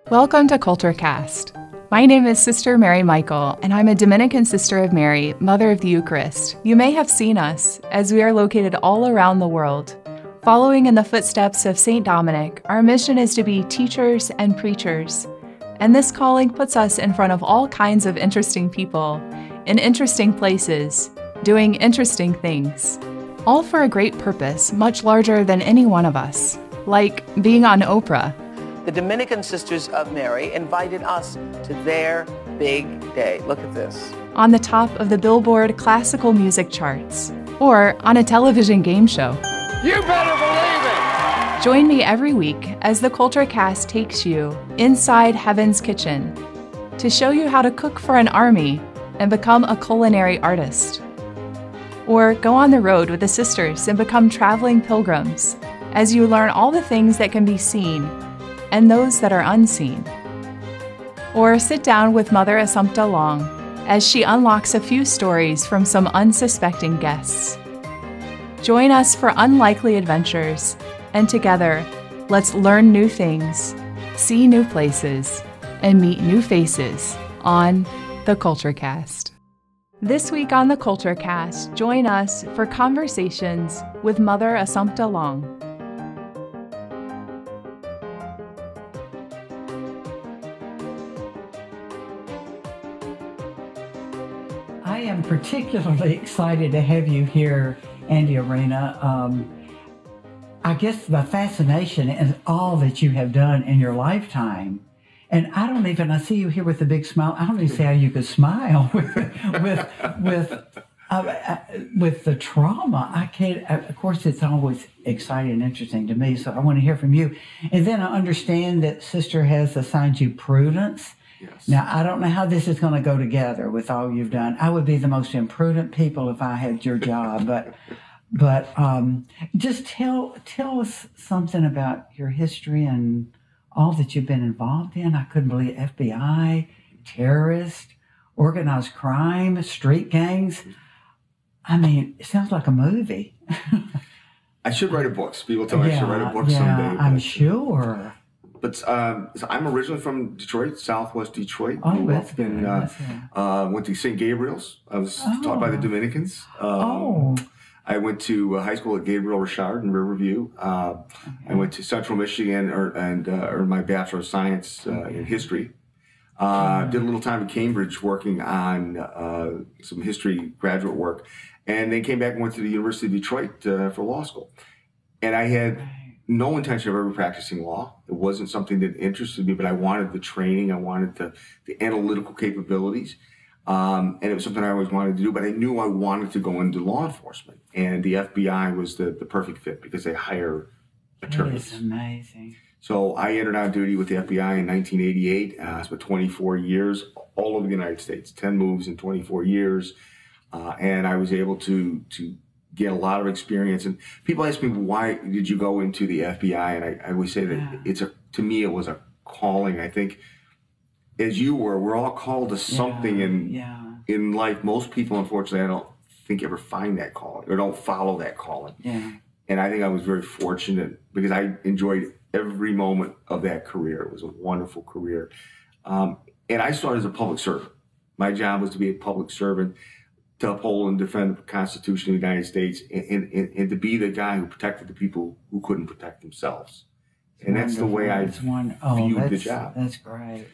Welcome to CultureCast. My name is Sister Mary Michael, and I'm a Dominican Sister of Mary, Mother of the Eucharist. You may have seen us, as we are located all around the world. Following in the footsteps of St. Dominic, our mission is to be teachers and preachers. And this calling puts us in front of all kinds of interesting people, in interesting places, doing interesting things. All for a great purpose, much larger than any one of us, like being on Oprah. The Dominican Sisters of Mary invited us to their big day. Look at this. On the top of the Billboard classical music charts, or on a television game show. You better believe it! Join me every week as the CultureCast takes you inside Heaven's kitchen to show you how to cook for an army and become a culinary artist. Or go on the road with the sisters and become traveling pilgrims as you learn all the things that can be seen and those that are unseen. Or sit down with Mother Assumpta Long as she unlocks a few stories from some unsuspecting guests. Join us for unlikely adventures, and together, let's learn new things, see new places, and meet new faces on the CultureCast. This week on the CultureCast, join us for conversations with Mother Assumpta Long. I am particularly excited to have you here, Andy Arena. I guess the fascination is all that you have done in your lifetime. And I see you here with a big smile. I don't even see how you could smile with the trauma. I can't, of course, it's always exciting and interesting to me. So I want to hear from you. And then I understand that Sister has assigned you prudence. Yes. Now, I don't know how this is going to go together with all you've done. I would be the most imprudent people if I had your job, but just tell us something about your history and all that you've been involved in. I couldn't believe FBI, terrorist, organized crime, street gangs. I mean, it sounds like a movie. I should write a book. People tell me I should write a book someday. I'm sure. But so I'm originally from Detroit, Southwest Detroit. Oh, that's good. Went to St. Gabriel's. I was taught by the Dominicans. I went to high school at Gabriel Richard in Riverview. I went to Central Michigan and earned my Bachelor of Science in History. Did a little time at Cambridge working on some history graduate work. And then came back and went to the University of Detroit for law school. And I had no intention of ever practicing law. It wasn't something that interested me, but I wanted the training. I wanted the analytical capabilities. And it was something I always wanted to do, but I knew I wanted to go into law enforcement. And the FBI was the perfect fit because they hire attorneys. That is amazing. So I entered on duty with the FBI in 1988. I spent 24 years all over the United States, 10 moves in 24 years. And I was able to get a lot of experience. And people ask me, why did you go into the FBI? And I always say that to me, it was a calling. I think as you we're all called to something in life. Most people, unfortunately, I don't think ever find that calling or don't follow that calling. Yeah. And I think I was very fortunate because I enjoyed every moment of that career. It was a wonderful career. And I started as a public servant. My job was to be a public servant, to uphold and defend the Constitution of the United States, and to be the guy who protected the people who couldn't protect themselves. And that's the way I viewed the job. That's great.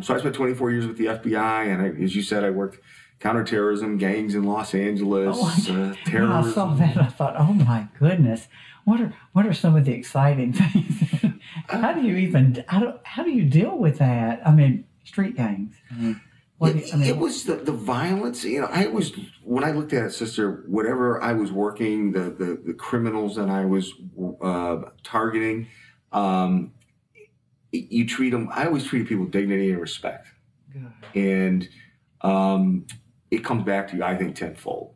So I spent 24 years with the FBI, and as you said, I worked counterterrorism, gangs in Los Angeles, terrorism. When I saw that, I thought, oh my goodness, what are some of the exciting things? How do you deal with that? I mean, street gangs. It was the violence. You know, when I looked at it, Sister, whatever I was working, the criminals that I was targeting, you treat them. I always treated people with dignity and respect. Good. And it comes back to you, I think, tenfold.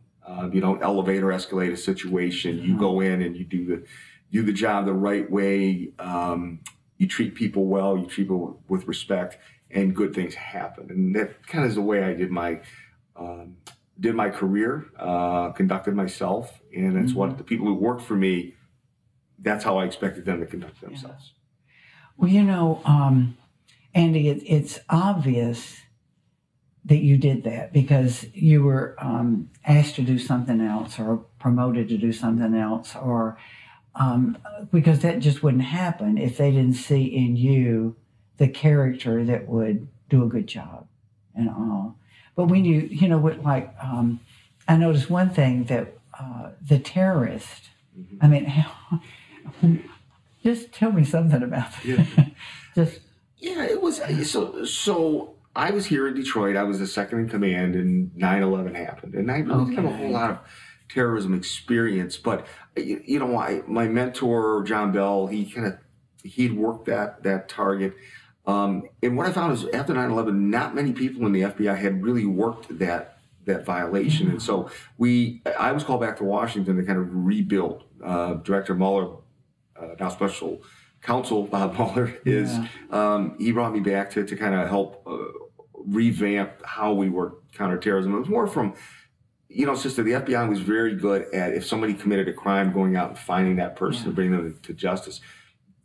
You don't elevate or escalate a situation. You go in and you do the job the right way. You treat people well. You treat people with respect. And good things happen, and that kind of is the way I did my career, conducted myself, and that's what the people who worked for me. That's how I expected them to conduct themselves. Well, you know, Andy, it's obvious that you did that because you were asked to do something else or promoted to do something else, or because that just wouldn't happen if they didn't see in you the character that would do a good job and all. But when you know, what, like, I noticed one thing that the terrorist, I mean, just tell me something about that. Yeah. It was, so I was here in Detroit. I was the second in command, and 9/11 happened. And I really didn't have a whole lot of terrorism experience. But, you know, my mentor, John Bell, he'd worked that target. And what I found is after 9/11, not many people in the FBI had really worked that violation. And so I was called back to Washington to kind of rebuild. Director Mueller, now Special Counsel Bob Mueller, he brought me back to kind of help revamp how we work counterterrorism. It was more from, you know, sister, the FBI was very good at, if somebody committed a crime, going out and finding that person and bringing them to justice.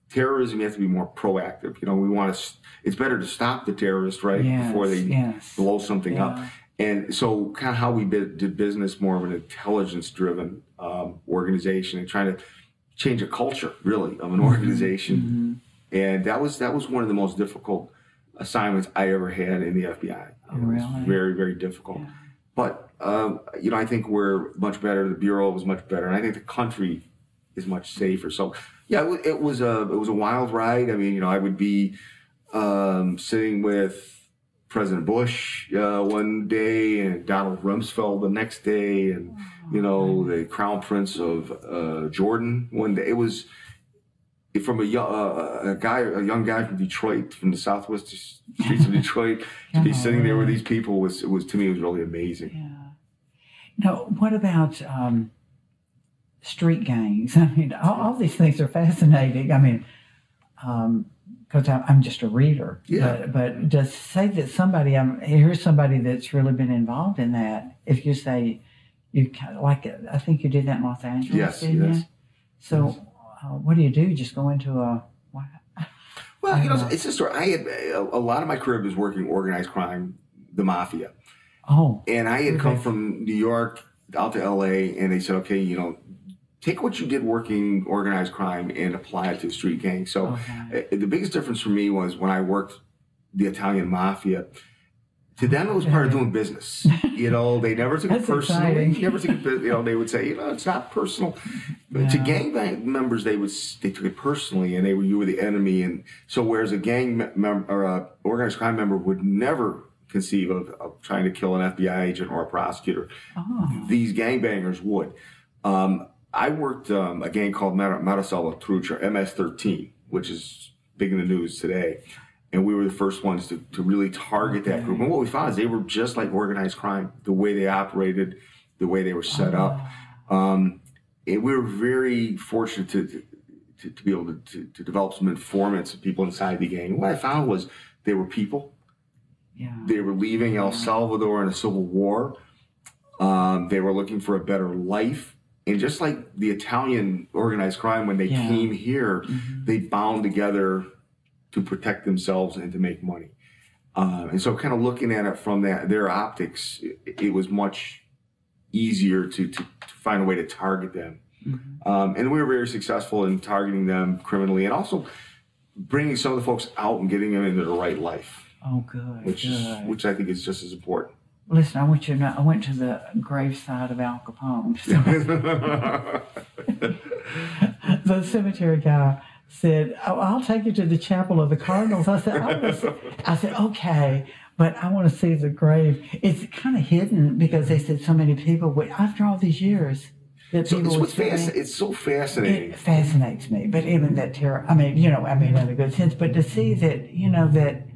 Terrorism, you have to be more proactive. You know, it's better to stop the terrorist, right, before they blow something up. And so kind of how we did business, more of an intelligence-driven organization, and trying to change a culture, really, of an organization. And that was one of the most difficult assignments I ever had in the FBI. It was very, very difficult. But, you know, I think we're much better. The Bureau was much better. And I think the country is much safer. So, yeah, it was a wild ride. I mean, you know, I would be sitting with President Bush one day and Donald Rumsfeld the next day, and, you know, the Crown Prince of Jordan one day. It was from a young guy from Detroit, from the southwest streets of Detroit, to be sitting there with these people was to me, it was really amazing. Now, what about street gangs? I mean, all these things are fascinating. I mean, because I'm just a reader. But to say that somebody, here's somebody that's really been involved in that. If you say you kind of like it, I think you did that in Los Angeles, didn't you? So, what do you do? Just go into a... Well, you know, it's a story. I had a lot of my career was working organized crime, the mafia. And I had come from New York out to LA, and they said, okay, you know, take what you did working organized crime and apply it to the street gang. So the biggest difference for me was when I worked the Italian mafia, to them it was part of doing business. You know, they never took it personally. Never took it, you know, they would say, you know, it's not personal. But to gang members, they took it personally, and you were the enemy. And so whereas a gang member or a organized crime member would never conceive of trying to kill an FBI agent or a prosecutor, these gangbangers would. I worked a gang called Maricela Trucha, MS-13, which is big in the news today. And we were the first ones to really target that group. And what we found is they were just like organized crime, the way they operated, the way they were set up. And we were very fortunate to be able to develop some informants of people inside the gang. What I found was they were people. They were leaving El Salvador in a civil war. They were looking for a better life. And just like the Italian organized crime, when they came here, they bound together to protect themselves and to make money. And so kind of looking at it from their optics, it was much easier to find a way to target them. And we were very successful in targeting them criminally, and also bringing some of the folks out and getting them into the right life. Which I think is just as important. Listen, I want you to know, I went to the graveside of Al Capone. So the cemetery guy said, "Oh, I'll take you to the chapel of the Cardinals." I said, "Okay, but I want to see the grave." It's kind of hidden because they said so many people would, after all these years, that people would say, it's so fascinating. It fascinates me, but even that terror, I mean, you know, I mean, in a good sense, but to see that, you know, that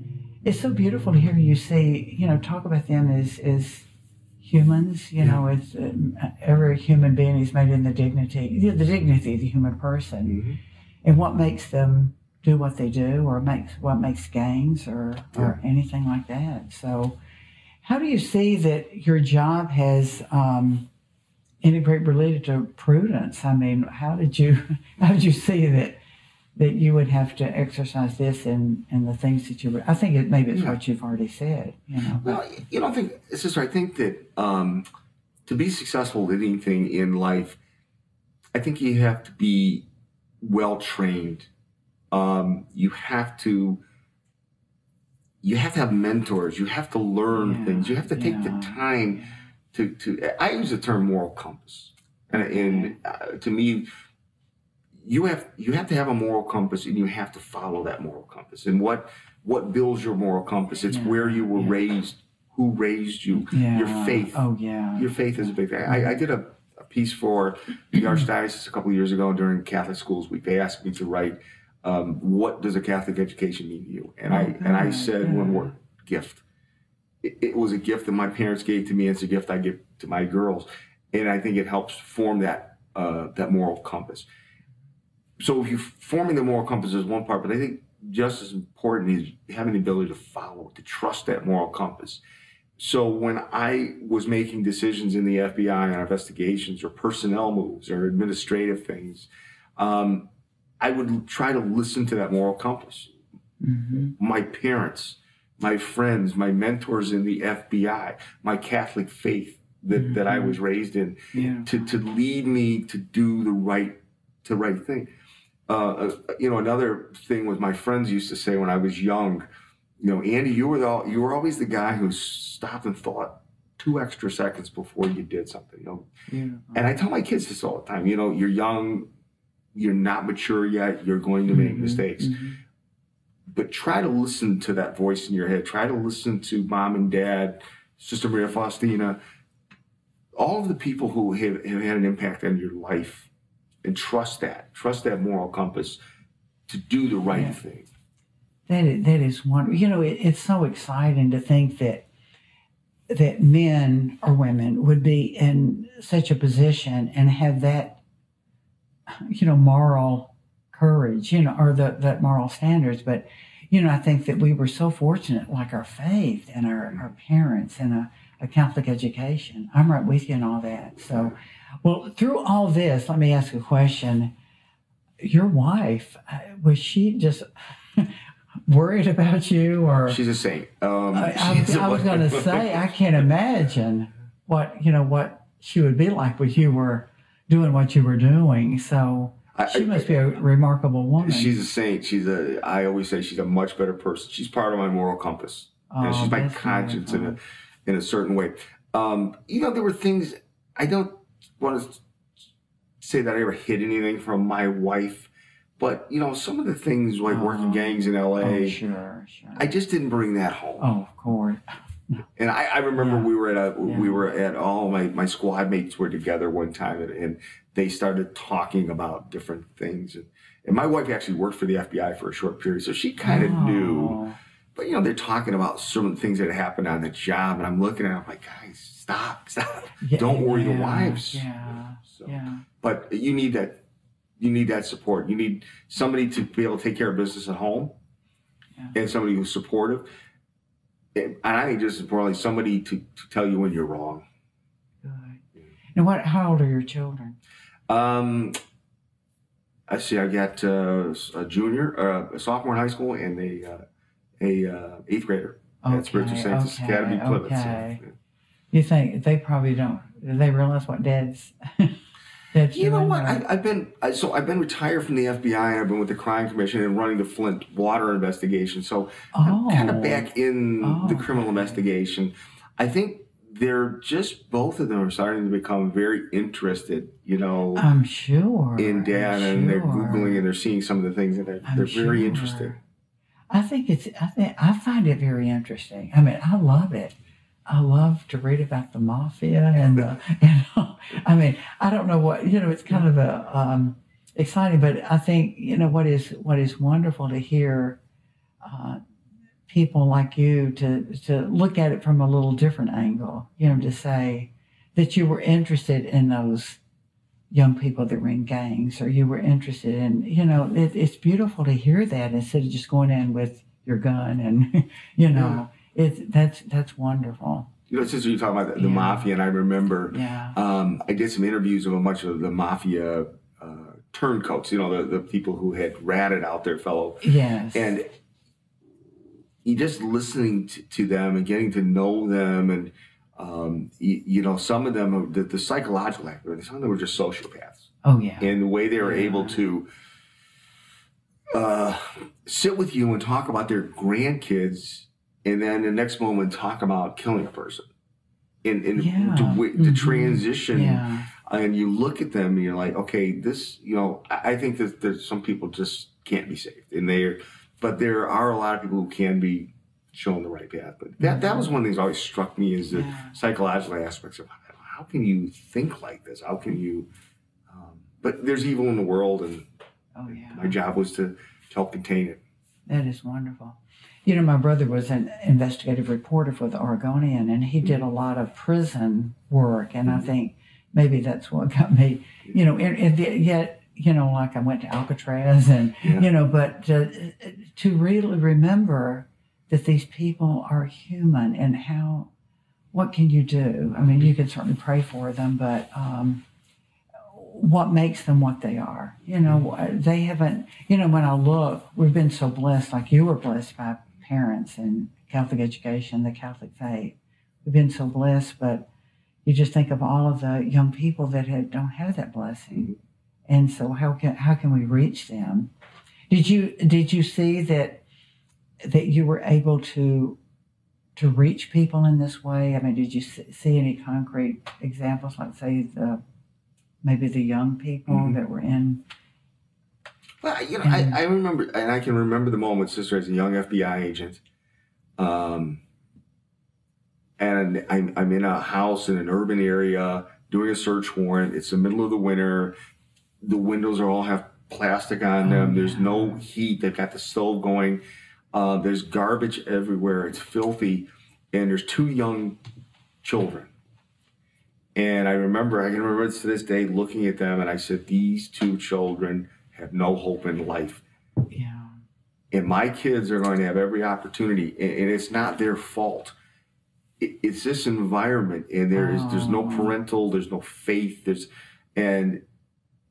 it's so beautiful to hear you say, you know, talk about them as humans, you know, it's every human being is made in the dignity of the human person. And what makes them do what they do, or what makes gangs or anything like that. So how do you see that your job has integrated related to prudence? I mean, how did you see that that you would have to exercise this in the things that you were. I think maybe it's what you've already said. Well, I think, sister, I think that to be successful at anything in life, I think you have to be well trained. You have to have mentors. You have to learn things. You have to take the time to. I use the term moral compass, and to me, you have to have a moral compass, and you have to follow that moral compass. And what builds your moral compass? It's where you were raised, who raised you, your faith. Oh yeah, your faith is a big thing. I did a piece for the Archdiocese a couple of years ago during Catholic Schools Week. They asked me to write, what does a Catholic education mean to you? And I said one word: gift. It was a gift that my parents gave to me. It's a gift I give to my girls, and I think it helps form that moral compass. So forming the moral compass is one part, but I think just as important is having the ability to follow, to trust that moral compass. So when I was making decisions in the FBI on investigations or personnel moves or administrative things, I would try to listen to that moral compass. My parents, my friends, my mentors in the FBI, my Catholic faith that I was raised in, to lead me to do the right thing. Another thing was my friends used to say when I was young, Andy, you were always the guy who stopped and thought 2 extra seconds before you did something. And I tell my kids this all the time. You're young, you're not mature yet, you're going to make mistakes. But try to listen to that voice in your head. Try to listen to Mom and Dad, Sister Maria Faustina, all of the people who have had an impact on your life, and trust that moral compass to do the right thing. That is wonderful. It's so exciting to think that men or women would be in such a position and have that, moral courage, or that moral standards. But, I think that we were so fortunate, like our faith and our parents and a Catholic education. I'm right with you in all that. So, well, through all this, let me ask a question. Your wife, was she just worried about you, or? She's a saint. I was going to say, I can't imagine what she would be like when you were doing what you were doing. So she must be a remarkable woman. She's a saint. I always say she's a much better person. She's part of my moral compass. She's my conscience in a certain way. There were things, I don't want to say that I ever hid anything from my wife, but some of the things like working gangs in LA, sure. I just didn't bring that home. Oh, of course. And I remember we were at all my squad mates were together one time, and they started talking about different things. And my wife actually worked for the FBI for a short period, so she kind of knew. But they're talking about certain things that happened on the job, and I'm looking at it, I'm like, guys, stop. Don't worry the wives. But you need that support. You need somebody to be able to take care of business at home, and somebody who's supportive. And I think just as importantly, somebody to tell you when you're wrong. Good. Now, how old are your children? I see. I got a sophomore in high school, and a 8th grader at Spiritual Saints Academy, Plymouth. Okay. So, you think they probably don't? Do they realize what Dad's? You know what? I've been retired from the FBI, and I've been with the Crime Commission and running the Flint water investigation. So I'm kind of back in the criminal investigation. I think they're just, both of them are starting to become very interesed, I'm sure. in data, and they're Googling and they're seeing some of the things, and they're very interested. I find it very interesting. I mean, I love it. I love to read about the mafia and I don't know what, it's kind of exciting, but I think, what is wonderful to hear people like you to look at it from a little different angle, to say that you were interested in those young people that were in gangs, or you were interested in, it's beautiful to hear that instead of just going in with your gun and, that's wonderful. Since you talking about the mafia, and I remember I did some interviews of a bunch of the mafia turncoats, the people who had ratted out their fellow. Yes. And you just listening to them and getting to know them, and some of them, the psychological actors, some of them were just sociopaths. Oh yeah. And the way they were able to sit with you and talk about their grandkids, and then the next moment talk about killing a person. And the transition, and you look at them and you're like, okay, this, I think that there's some people just can't be saved, but there are a lot of people who can be shown the right path. But that was one of the things that always struck me, is the psychological aspects of how can you think like this? How can you? But there's evil in the world, and my job was to help contain it. That is wonderful. My brother was an investigative reporter for the Oregonian, and he did a lot of prison work, and I think maybe that's what got me, yet, like I went to Alcatraz, and, but to really remember that these people are human, and what can you do? I mean, you can certainly pray for them, but what makes them what they are? They haven't, when I look, we've been so blessed, like you were blessed by parents and Catholic education, the Catholic faith. We've been so blessed, but you just think of all of the young people that don't have that blessing. And so how can we reach them? Did you see that you were able to reach people in this way? I mean, did you see any concrete examples, like say maybe the young people that were in? Well, I remember, and I can remember the moment, Sister, as a young FBI agent, and I'm in a house in an urban area doing a search warrant. It's the middle of the winter. The windows all have plastic on them. There's no heat. They've got the stove going. There's garbage everywhere. It's filthy, and there's 2 young children. And I can remember to this day looking at them, and I said, these 2 children have no hope in life. Yeah. And my kids are going to have every opportunity, and it's not their fault. It's this environment, and there's no parental, there's no faith, and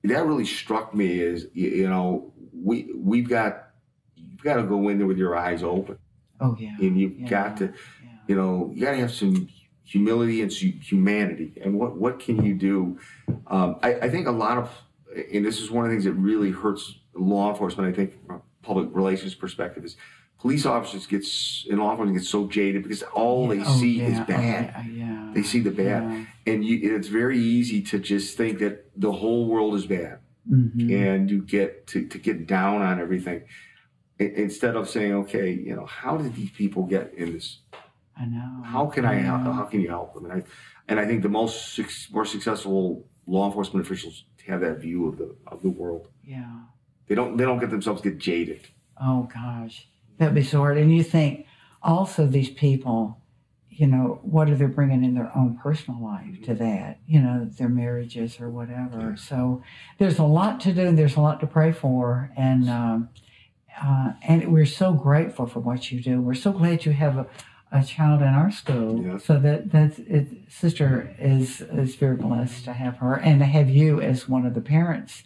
that really struck me as, you've got to go in there with your eyes open. Oh yeah. And you've got to, you got to have some humility and humanity. And what can you do? I think a lot of, and this is one of the things that really hurts law enforcement, I think, from a public relations perspective, is police officers and law enforcement get so jaded because all they see is bad. They see the bad. And it's very easy to just think that the whole world is bad. And you get to get down on everything, instead of saying, okay, how did these people get in this? I know. How can you help them? And I think the more successful law enforcement officials have that view of the world. Yeah. They don't get themselves get jaded. Oh gosh, that'd be so hard. And you think also these people, what are they bringing in their own personal life to that? Their marriages or whatever. Yeah. So there's a lot to do, and there's a lot to pray for, and we're so grateful for what you do. We're so glad you have a child in our school. Yes. So that's it. Sister is very blessed to have her, and to have you as one of the parents.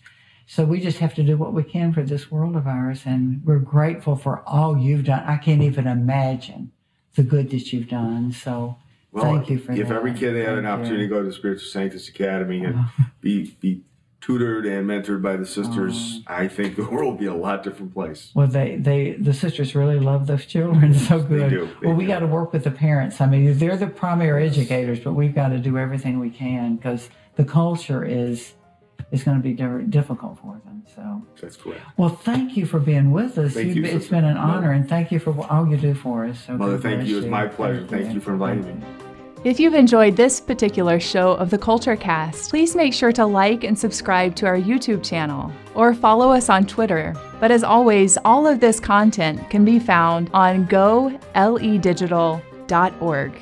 So we just have to do what we can for this world of ours, and we're grateful for all you've done. I can't even imagine the good that you've done. So thank you for that. If every kid had an opportunity to go to the Spiritual Sanctus Academy and be tutored and mentored by the sisters, I think the world would be a lot different place. Well, the sisters really love those children so good. They do. We got to work with the parents. I mean, they're the primary educators, but we've got to do everything we can, because the culture is going to be difficult for them. So that's correct. Well, thank you for being with us. Thank you. It's been an honor, and thank you for all you do for us. So Mother, thank you. It's my pleasure. Thank you for inviting me. If you've enjoyed this particular show of the Culture Cast, please make sure to like and subscribe to our YouTube channel or follow us on Twitter. But as always, all of this content can be found on goLEdigital.org.